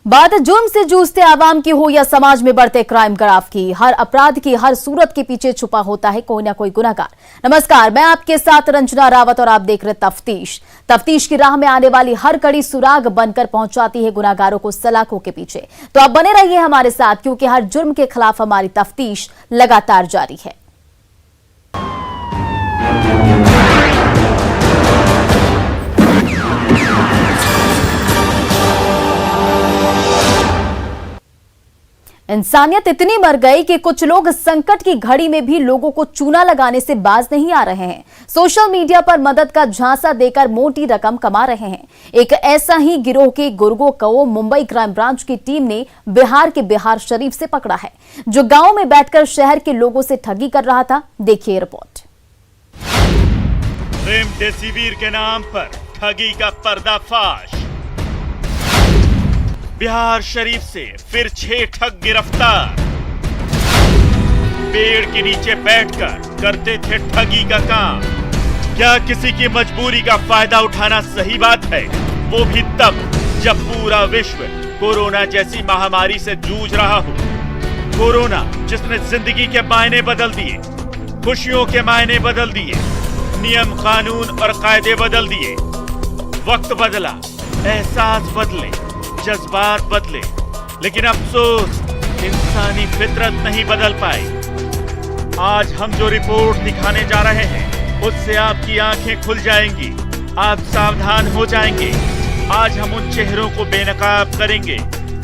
बात जुर्म से जूझते आवाम की हो या समाज में बढ़ते क्राइम ग्राफ की, हर अपराध की हर सूरत के पीछे छुपा होता है कोई ना कोई गुनहगार। नमस्कार, मैं आपके साथ रंजना रावत और आप देख रहे तफ्तीश की राह में आने वाली हर कड़ी सुराग बनकर पहुंचाती है गुनहगारों को सलाखों के पीछे। तो आप बने रहिए हमारे साथ, क्योंकि हर जुर्म के खिलाफ हमारी तफ्तीश लगातार जारी है। इंसानियत इतनी मर गई कि कुछ लोग संकट की घड़ी में भी लोगों को चूना लगाने से बाज नहीं आ रहे हैं। सोशल मीडिया पर मदद का झांसा देकर मोटी रकम कमा रहे हैं। एक ऐसा ही गिरोह के गुर्गों को मुंबई क्राइम ब्रांच की टीम ने बिहार के बिहार शरीफ से पकड़ा है, जो गांव में बैठकर शहर के लोगों से ठगी कर रहा था। देखिए रिपोर्ट। रेमडेसिविर के नाम पर ठगी का पर्दाफाश। बिहार शरीफ से फिर 6 ठग गिरफ्तार। पेड़ के नीचे बैठकर करते थे ठगी का काम। क्या किसी की मजबूरी का फायदा उठाना सही बात है? वो भी तब जब पूरा विश्व कोरोना जैसी महामारी से जूझ रहा हो। कोरोना जिसने जिंदगी के मायने बदल दिए, खुशियों के मायने बदल दिए, नियम कानून और कायदे बदल दिए। वक्त बदला, एहसास बदले, जज्बात बदले, लेकिन अफसोस इंसानी फितरत नहीं बदल पाई। आज हम जो रिपोर्ट दिखाने जा रहे हैं, उससे आपकी आंखें खुल जाएंगी, आप सावधान हो जाएंगे। आज हम उन चेहरों को बेनकाब करेंगे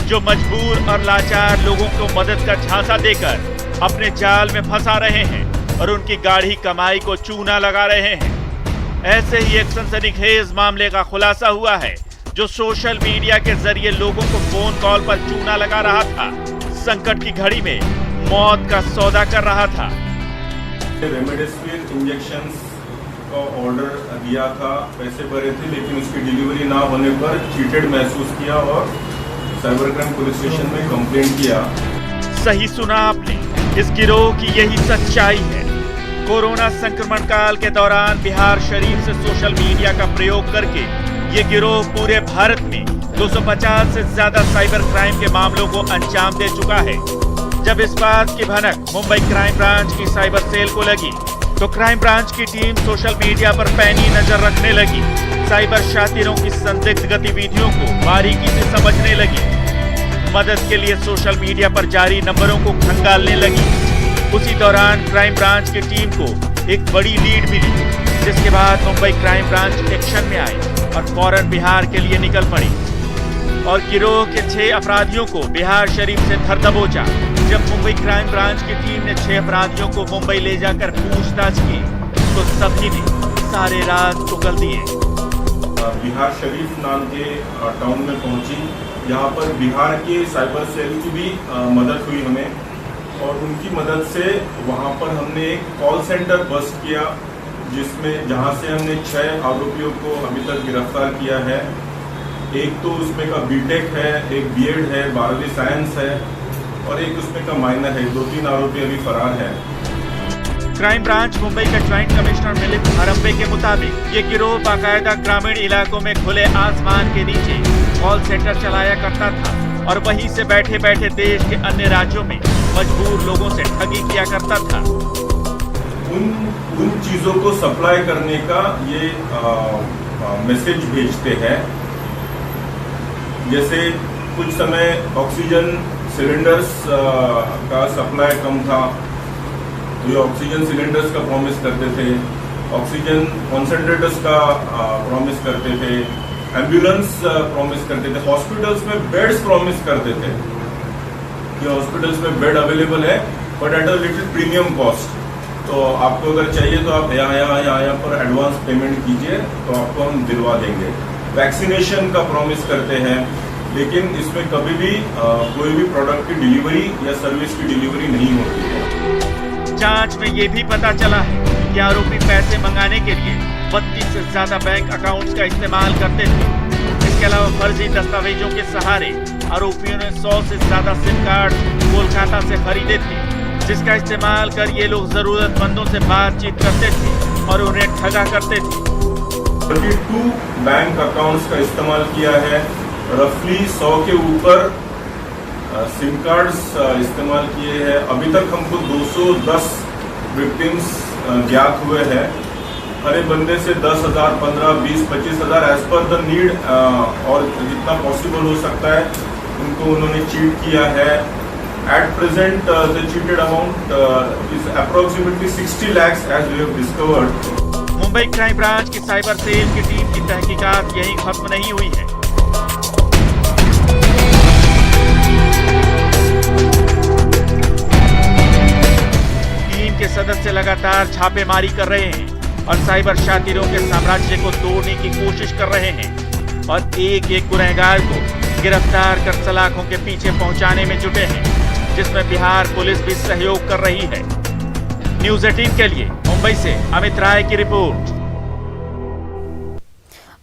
जो मजबूर और लाचार लोगों को मदद का झांसा देकर अपने जाल में फंसा रहे हैं और उनकी गाढ़ी कमाई को चूना लगा रहे हैं। ऐसे ही एक सनसनीखेज मामले का खुलासा हुआ है, जो सोशल मीडिया के जरिए लोगों को फोन कॉल पर चूना लगा रहा था, संकट की घड़ी में मौत का सौदा कर रहा था। रेमडेसिविर इंजेक्शंस का ऑर्डर दिया था, पैसे भरे थे, लेकिन उसकी डिलीवरी ना होने पर चीटेड महसूस किया और साइबर क्राइम पुलिस स्टेशन में कंप्लेंट किया। सही सुना आपने, इस गिरोह की यही सच्चाई है। कोरोना संक्रमण काल के दौरान बिहार शरीफ से सोशल मीडिया का प्रयोग करके ये गिरोह पूरे भारत में 250 से ज्यादा साइबर क्राइम के मामलों को अंजाम दे चुका है। जब इस बात की भनक मुंबई क्राइम ब्रांच की साइबर सेल को लगी, तो क्राइम ब्रांच की टीम सोशल मीडिया पर पैनी नजर रखने लगी। साइबर शातिरों की संदिग्ध गतिविधियों को बारीकी से समझने लगी। मदद के लिए सोशल मीडिया पर जारी नंबरों को खंगालने लगी। उसी दौरान क्राइम ब्रांच की टीम को एक बड़ी लीड मिली, जिसके बाद मुंबई क्राइम ब्रांच एक्शन में आई और फौरन बिहार के लिए निकल पड़ी और गिरोह के 6 अपराधियों को बिहार शरीफ से धर दबोचा। जब मुंबई क्राइम ब्रांच की टीम ने 6 अपराधियों को मुंबई ले जाकर पूछताछ की, तो सभी ने सारे राज उगल दिए। बिहार शरीफ नाम के टाउन में पहुंची। यहाँ पर बिहार के साइबर सेल की भी मदद हुई हमें, और उनकी मदद से वहाँ पर हमने एक कॉल सेंटर बस्ट किया, जिसमें जहाँ से हमने 6 आरोपियों को अभी तक गिरफ्तार किया है। एक तो उसमें का बीटेक है, एक बीएड है, 12वीं साइंस है, और एक उसमें का माइनर है। 2-3 आरोपी अभी फरार है। क्राइम ब्रांच मुंबई के ज्वाइंट कमिश्नर मिलिंद हरम्बे के मुताबिक ये गिरोह बाकायदा ग्रामीण इलाकों में खुले आसमान के नीचे कॉल सेंटर चलाया करता था और वहीं से बैठे बैठे देश के अन्य राज्यों में मजबूर लोगों से ठगी किया करता था। उन चीज़ों को सप्लाई करने का ये मैसेज भेजते हैं। जैसे कुछ समय ऑक्सीजन सिलेंडर्स का सप्लाई कम था, तो ये ऑक्सीजन सिलेंडर्स का प्रॉमिस करते थे, ऑक्सीजन कॉन्सेंट्रेटर्स का प्रॉमिस करते थे, एम्बुलेंस प्रॉमिस करते थे, हॉस्पिटल्स में बेड्स प्रॉमिस करते थे कि हॉस्पिटल्स में बेड अवेलेबल है, but at a little premium cost. तो आपको अगर चाहिए तो आप यहाँ पर एडवांस पेमेंट कीजिए, तो आपको हम दिलवा देंगे। वैक्सीनेशन का प्रॉमिस करते हैं, लेकिन इसमें कभी भी कोई भी प्रोडक्ट की डिलीवरी या सर्विस की डिलीवरी नहीं होती है। जांच में ये भी पता चला है कि आरोपी पैसे मंगाने के लिए 32 से ज्यादा बैंक अकाउंट्स का इस्तेमाल करते थे। इसके अलावा फर्जी दस्तावेजों के सहारे आरोपियों ने 100 से ज्यादा सिम कार्ड कोलकाता से खरीदे थे, जिसका इस्तेमाल कर ये लोग जरूरतमंदों से बातचीत करते थे और उन्हें ठगा करते थे। 32 बैंक अकाउंट्स का इस्तेमाल किया है, रफली 100 के ऊपर सिम कार्ड्स इस्तेमाल किए हैं। अभी तक हमको 210 विक्टिम्स ज्ञात हुए हैं। हर एक बंदे से 10,000, 15, 20, 25,000 एज पर द नीड और जितना पॉसिबल हो सकता है उनको उन्होंने चीट किया है। At present the cheated amount is approximately 60 lakhs as we have discovered. Mumbai crime branch की साइबर सेल की टीम की तहकीकात यहीं खत्म नहीं हुई है। टीम के सदस्य लगातार छापेमारी कर रहे हैं और साइबर शातिरों के साम्राज्य को तोड़ने की कोशिश कर रहे हैं और एक एक गुनहगार को गिरफ्तार कर सलाखों के पीछे पहुंचाने में जुटे हैं, जिसमें बिहार पुलिस भी सहयोग कर रही है। न्यूज़ 18 के लिए मुंबई से अमित राय की रिपोर्ट।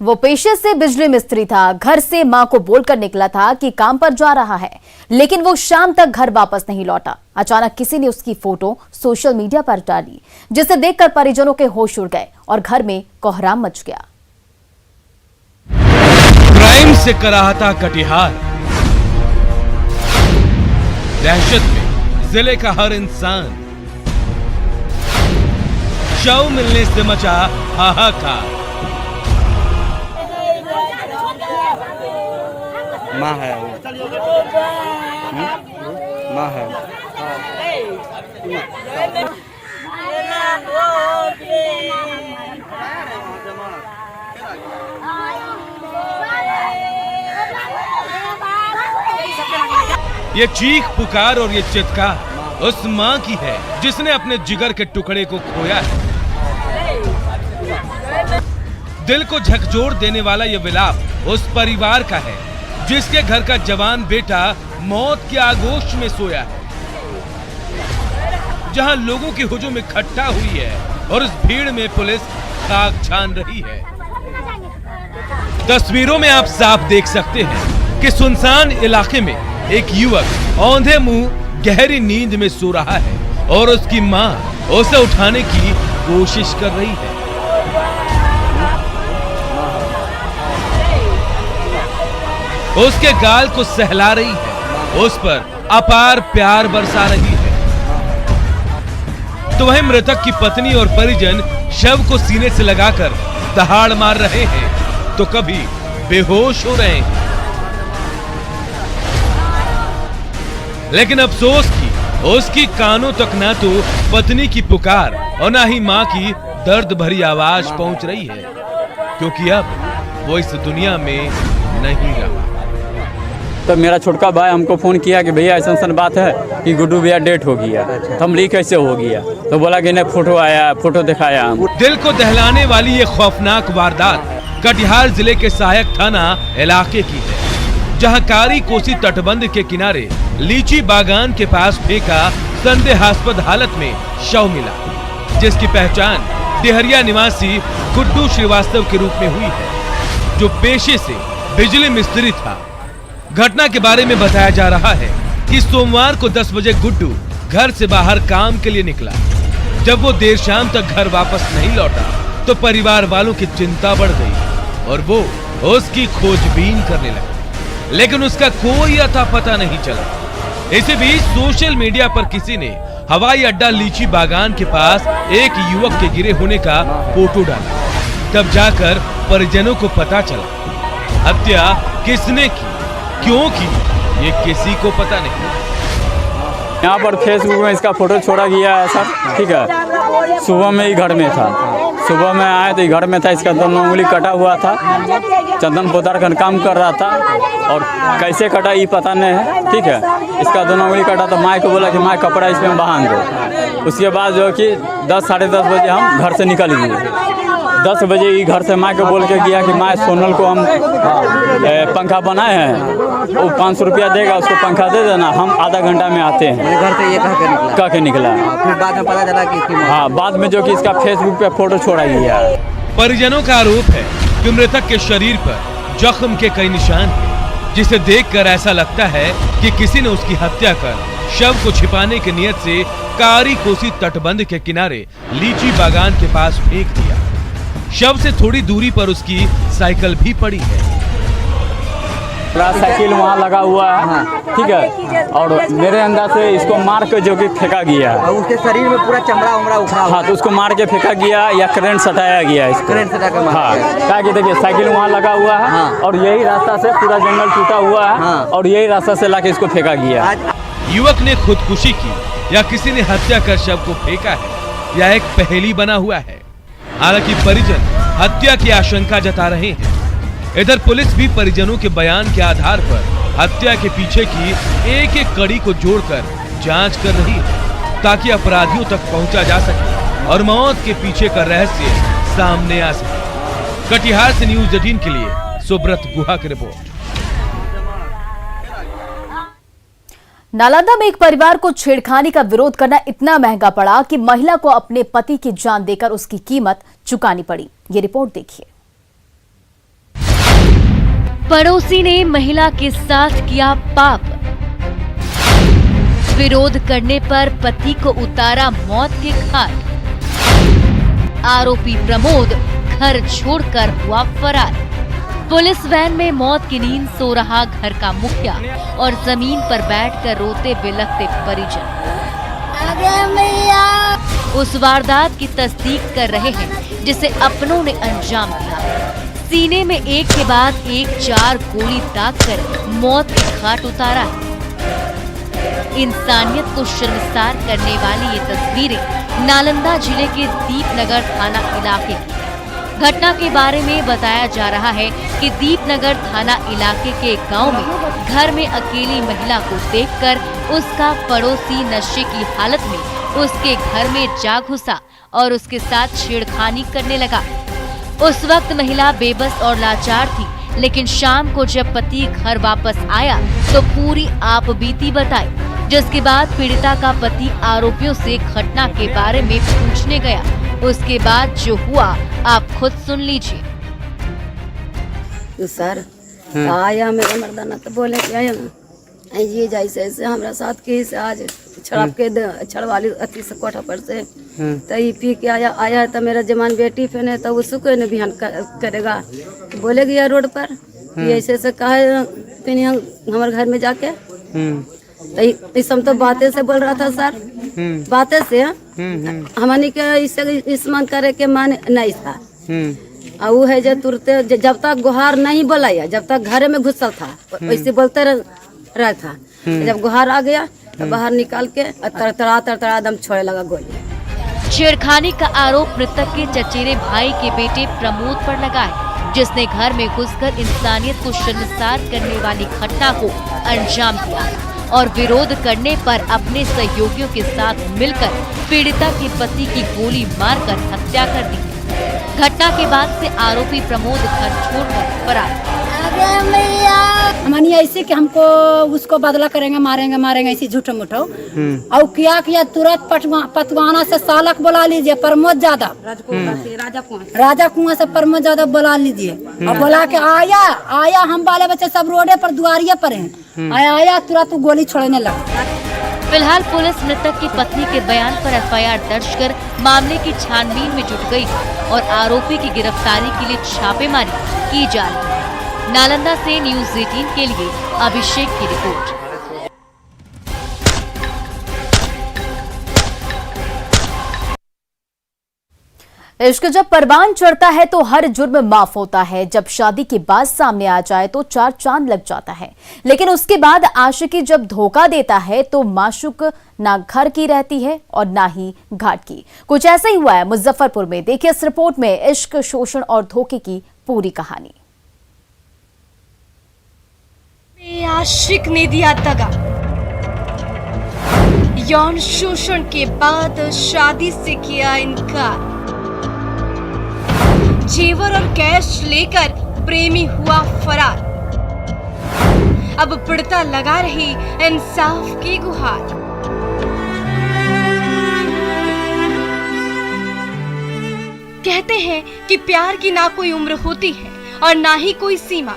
वो पेशे से बिजली मिस्त्री था। घर से मां को बोलकर निकला था कि काम पर जा रहा है, लेकिन वो शाम तक घर वापस नहीं लौटा। अचानक किसी ने उसकी फोटो सोशल मीडिया पर डाली, जिसे देखकर परिजनों के होश उड़ गए और घर में कोहराम मच गया। क्राइम से कराहता कटिहार, दहशत में जिले का हर इंसान, शव मिलने से मचा हाहाकार। माँ है वो, माँ है। ये चीख पुकार और ये चित्कार उस माँ की है जिसने अपने जिगर के टुकड़े को खोया है। दिल को झकझोर देने वाला ये विलाप उस परिवार का है जिसके घर का जवान बेटा मौत के आगोश में सोया है, जहां लोगों की हुजूम इकट्ठा हुई है और उस भीड़ में पुलिस खाक छान रही है। तस्वीरों में आप साफ देख सकते हैं कि सुनसान इलाके में एक युवक औंधे मुंह गहरी नींद में सो रहा है और उसकी मां उसे उठाने की कोशिश कर रही है। उसके गाल को सहला रही है, उस पर अपार प्यार बरसा रही है। तो वहीं मृतक की पत्नी और परिजन शव को सीने से लगाकर दहाड़ मार रहे हैं, तो कभी बेहोश हो रहे हैं। लेकिन अफसोस की उसकी कानों तक ना तो पत्नी की पुकार और ना ही मां की दर्द भरी आवाज पहुंच रही है, क्योंकि अब वो इस दुनिया में नहीं रहा। तो मेरा छोटका भाई हमको फ़ोन किया कि भैया ऐसा बात है कि गुड्डू भैया डेट हो गया। तो हम ली कैसे हो गया, तो बोला कि नहीं फोटो आया, फोटो दिखाया। दिल को दहलाने वाली ये खौफनाक वारदात कटिहार जिले के सहायक थाना इलाके की है, जहां कारी कोसी तटबंध के किनारे लीची बागान के पास फेंका संदेहास्पद हालत में शव मिला, जिसकी पहचान देहरिया निवासी गुड्डू श्रीवास्तव के रूप में हुई है, जो पेशे से बिजली मिस्त्री था। घटना के बारे में बताया जा रहा है कि सोमवार को 10 बजे गुड्डू घर से बाहर काम के लिए निकला। जब वो देर शाम तक घर वापस नहीं लौटा तो परिवार वालों की चिंता बढ़ गई और वो उसकी खोजबीन करने लगे, लेकिन उसका कोई अता पता नहीं चला। इसी बीच सोशल मीडिया पर किसी ने हवाई अड्डा लीची बागान के पास एक युवक के गिरे होने का फोटो डाला। तब जाकर परिजनों को पता चला हत्या किसने की, क्यों की, ये किसी को पता नहीं। यहाँ पर फेसबुक में इसका फोटो छोड़ा गया है सर, ठीक है। सुबह में ही घर में था, सुबह में आए तो घर में था, इसका दोनों उंगली कटा हुआ था, चंदन पोतार का काम कर रहा था और कैसे कटा ये पता नहीं है, ठीक है। इसका दोनों उंगली कटा तो माँ को बोला कि माँ कपड़ा इसमें बांध दो। उसके बाद जो कि 10 साढ़े 10 बजे हम घर से निकल गए। 10 बजे ही घर से माँ को बोल के गया कि माँ सोनल को हम पंखा बनाए हैं, वो 500 रुपया देगा, उसको पंखा दे देना, हम आधा घंटा में आते हैं। घर से ये कह के निकला। फिर बाद में पता चला कि हाँ, बाद में जो कि इसका फेसबुक पे फोटो छोड़ा गया। परिजनों का आरोप है कि मृतक के शरीर पर जख्म के कई निशान हैं, जिसे देखकर ऐसा लगता है कि किसी ने उसकी हत्या कर शव को छिपाने की नियत से कारी कोसी तटबंध के किनारे लीची बागान के पास फेंक दिया। शव से थोड़ी दूरी पर उसकी साइकिल भी पड़ी है। पूरा साइकिल वहाँ लगा हुआ है, ठीक है। और मेरे अंदर से इसको मार के जो कि फेंका गया है, और उसके शरीर में पूरा चमड़ा उमड़ा उखड़ा हुआ हाँ, तो उसको मार के फेंका गया या करंट सटाया गया इसको, करंट सटा के मारा हाँ। गया। क्या कि देखिए साइकिल वहाँ लगा हुआ है, हाँ। और यही रास्ता से पूरा जंगल टूटा हुआ है, हाँ। और यही रास्ता से लाके इसको फेंका गया। आज युवक ने खुदकुशी की या किसी ने हत्या कर शव को फेंका है या एक पहेली बना हुआ है। हालांकि परिजन हत्या की आशंका जता रहे हैं। इधर पुलिस भी परिजनों के बयान के आधार पर हत्या के पीछे की एक एक कड़ी को जोड़कर जांच कर रही है, ताकि अपराधियों तक पहुंचा जा सके और मौत के पीछे का रहस्य सामने आ सके। कटिहार से न्यूज़ 18 के लिए सुब्रत गुहा की रिपोर्ट। नालंदा में एक परिवार को छेड़खानी का विरोध करना इतना महंगा पड़ा कि महिला को अपने पति की जान देकर उसकी कीमत चुकानी पड़ी। ये रिपोर्ट देखिए। पड़ोसी ने महिला के साथ किया पाप, विरोध करने पर पति को उतारा मौत के घाट। आरोपी प्रमोद घर छोड़कर हुआ फरार। पुलिस वैन में मौत की नींद सो रहा घर का मुखिया और जमीन पर बैठकर रोते बिलखते परिजन उस वारदात की तस्दीक कर रहे हैं जिसे अपनों ने अंजाम दिया। सीने में एक के बाद एक 4 गोली दागकर मौत के घाट उतारा है। इंसानियत को शर्मसार करने वाली ये तस्वीरें नालंदा जिले के दीपनगर थाना इलाके की। घटना के बारे में बताया जा रहा है कि दीपनगर थाना इलाके के गांव में घर में अकेली महिला को देखकर उसका पड़ोसी नशे की हालत में उसके घर में जा घुसा और उसके साथ छेड़खानी करने लगा। उस वक्त महिला बेबस और लाचार थी, लेकिन शाम को जब पति घर वापस आया तो पूरी आपबीती बताई, जिसके बाद पीड़िता का पति आरोपियों से घटना के बारे में पूछने गया। उसके बाद जो हुआ आप खुद सुन लीजिए। तो सर आया मेरा मर्दाना तो बोले कि आया ना ये जैसे ऐसे हमारा साथ के से आज छड़प के छड़वाली अति से कोठा पर से तो ये पी के आया तो मेरा जवान बेटी फिर तो उसको कोई न बिहान करेगा। तो बोले गया रोड पर ये ऐसे ऐसे कहा फिर हमारे घर में जाके तो इस हम तो बातें से बोल रहा था सर, बातें से हमने के इससे इस मन करे के मान नहीं था। और वो है जो तुरते जब तक गुहार नहीं बोलाया, जब तक घर में घुसल था वैसे बोलते रहा था। जब गुहार आ गया तो बाहर निकाल के तरतरा दम छोड़े लगा गोली। छेड़खानी का आरोप मृतक के चचेरे भाई के बेटे प्रमोद पर लगा है, जिसने घर में घुसकर इंसानियत को शर्मसार करने वाली घटना को अंजाम दिया और विरोध करने पर अपने सहयोगियों के साथ मिलकर पीड़िता के पति की गोली मारकर हत्या कर दी। घटना के बाद से आरोपी प्रमोद घर छोड़कर फरार। हमने ऐसे कि हमको उसको बदला करेंगे, मारेंगे ऐसी झूठो मुठो और किया तुरंत पटवाना से सालक बुला लीजिए प्रमोद यादव, राजा कुआं से प्रमोद यादव बुला लीजिए और बुला के आया हम बाले बच्चे सब रोडे पर दुआरिये पर हैं। आया तुरंत गोली छोड़ने लगा। फिलहाल पुलिस मृतक की पत्नी के बयान पर एफआईआर दर्ज कर मामले की छानबीन में जुट गई और आरोपी की गिरफ्तारी के लिए छापेमारी की जा रही है। नालंदा से न्यूज़ 18 के लिए अभिषेक की रिपोर्ट। इश्क जब परवान चढ़ता है तो हर जुर्म माफ होता है। जब शादी की बात सामने आ जाए तो 4 चांद लग जाता है, लेकिन उसके बाद आशिकी जब धोखा देता है तो माशूक ना घर की रहती है और ना ही घाट की। कुछ ऐसा ही हुआ है मुजफ्फरपुर में। देखिए इस रिपोर्ट में इश्क, शोषण और धोखे की पूरी कहानी। आशिक ने दिया दगा, यौन शोषण के बाद शादी से किया इनकार, जेवर और कैश लेकर प्रेमी हुआ फरार। अब पीड़िता लगा रही इंसाफ की गुहार। कहते हैं कि प्यार की ना कोई उम्र होती है और ना ही कोई सीमा।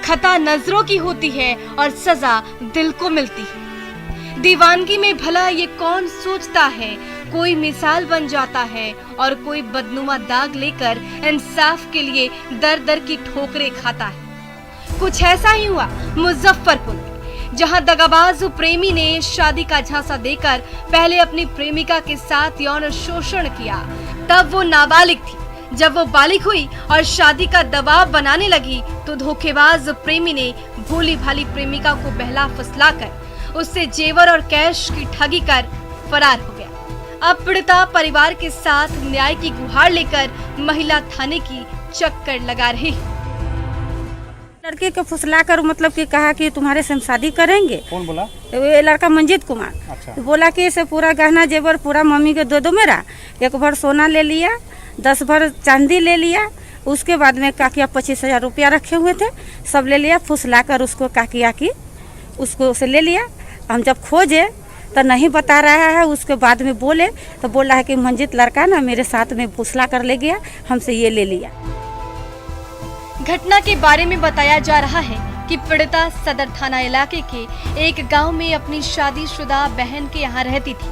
खता नजरों की होती है और सजा दिल को मिलती है। दीवानगी में भला ये कौन सोचता है, कोई मिसाल बन जाता है और कोई बदनुमा दाग लेकर इंसाफ के लिए दर दर की ठोकरें खाता है। कुछ ऐसा ही हुआ मुजफ्फरपुर में, जहां दगाबाज प्रेमी ने शादी का झांसा देकर पहले अपनी प्रेमिका के साथ यौन शोषण किया। तब वो नाबालिग थी। जब वो बालिग हुई और शादी का दबाव बनाने लगी तो धोखेबाज प्रेमी ने भोली भाली प्रेमिका को बहला फुसलाकर उससे जेवर और कैश की ठगी कर फरार हो गया। अब पीड़िता परिवार के साथ न्याय की गुहार लेकर महिला थाने की चक्कर लगा रही है। लड़के को फुसलाकर मतलब कि कहा कि तुम्हारे से हम शादी करेंगे। कौन बोला? ये लड़का मंजीत कुमार। अच्छा। तो बोला कि इसे पूरा गहना जेवर पूरा मम्मी के दो मेरा, एक भर सोना ले लिया, 10 भर चांदी ले लिया। उसके बाद में काकिया 25,000 रुपया रखे हुए थे, सब ले लिया। फुसलाकर उसको काकिया की उसको उसे ले लिया। हम जब खोजे तो नहीं बता रहा है। उसके बाद में बोले तो बोल रहा है कि मंजीत लड़का ना मेरे साथ में फुसला कर ले गया, हमसे ये ले लिया। घटना के बारे में बताया जा रहा है कि पीड़िता सदर थाना इलाके के एक गांव में अपनी शादीशुदा बहन के यहां रहती थी।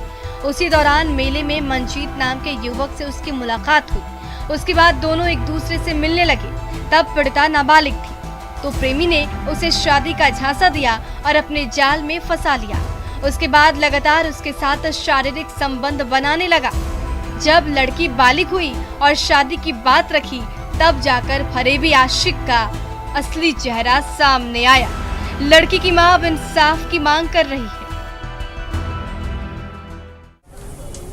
उसी दौरान मेले में मंजीत नाम के युवक से उसकी मुलाकात हुई। उसके बाद दोनों एक दूसरे से मिलने लगे। तब पीड़िता नाबालिग थी तो प्रेमी ने उसे शादी का झांसा दिया और अपने जाल में फंसा लिया। उसके बाद लगातार उसके साथ शारीरिक संबंध बनाने लगा। जब लड़की बालिग हुई और शादी की बात रखी तब जाकर फरेबी आशिक का असली चेहरा सामने आया। लड़की की मां अब इंसाफ की मांग कर रही है।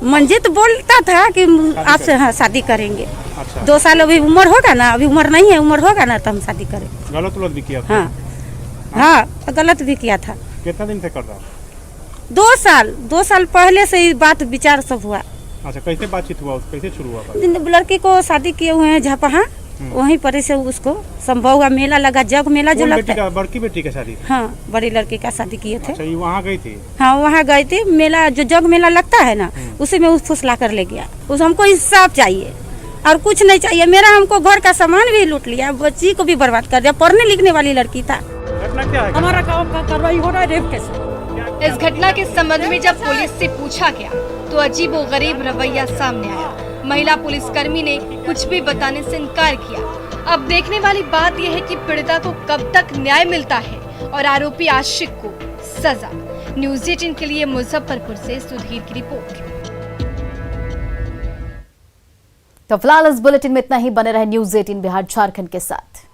मंजीत बोलता था कि आपसे हाँ शादी करेंगे। अच्छा। 2 साल अभी उम्र होगा ना, अभी उम्र नहीं है, उम्र होगा ना तो हम शादी करेंगे। गलत भी किया था? हाँ गलत भी किया था। कितना दिन से कर रहा? 2 साल पहले से ही बात विचार सब हुआ। अच्छा, कैसे बातचीत हुआ? कैसे शुरू हुआ? लड़की को शादी किए हुए हैं झपहा, वहीं पर से उसको संभव हुआ। मेला लगा, जग मेला जो लगता है। बड़की बेटी का शादी? हाँ, बड़ी लड़की का शादी किए थे। अच्छा, ये वहाँ गई थी? हाँ, वहाँ गई थी। मेला जो जग मेला लगता है ना, उसी में उस फुसला कर ले गया। उस हमको इंसाफ चाहिए और कुछ नहीं चाहिए। मेरा हमको घर का सामान भी लूट लिया, बच्ची को भी बर्बाद कर दिया। पढ़ने लिखने वाली लड़की था। घटना क्या है? हमारा काम का कार्रवाई हो रहा है रेप केस। इस घटना के संबंध में जब पुलिस से पूछा गया तो अजीब व गरीब रवैया सामने आया। महिला पुलिसकर्मी ने कुछ भी बताने से इनकार किया। अब देखने वाली बात यह है कि पीड़िता को कब तक न्याय मिलता है और आरोपी आशिक को सजा। न्यूज़ 18 के लिए मुजफ्फरपुर से सुधीर की रिपोर्ट। तो फिलहाल इस बुलेटिन में इतना ही। बने रहे न्यूज़ 18 बिहार झारखंड के साथ।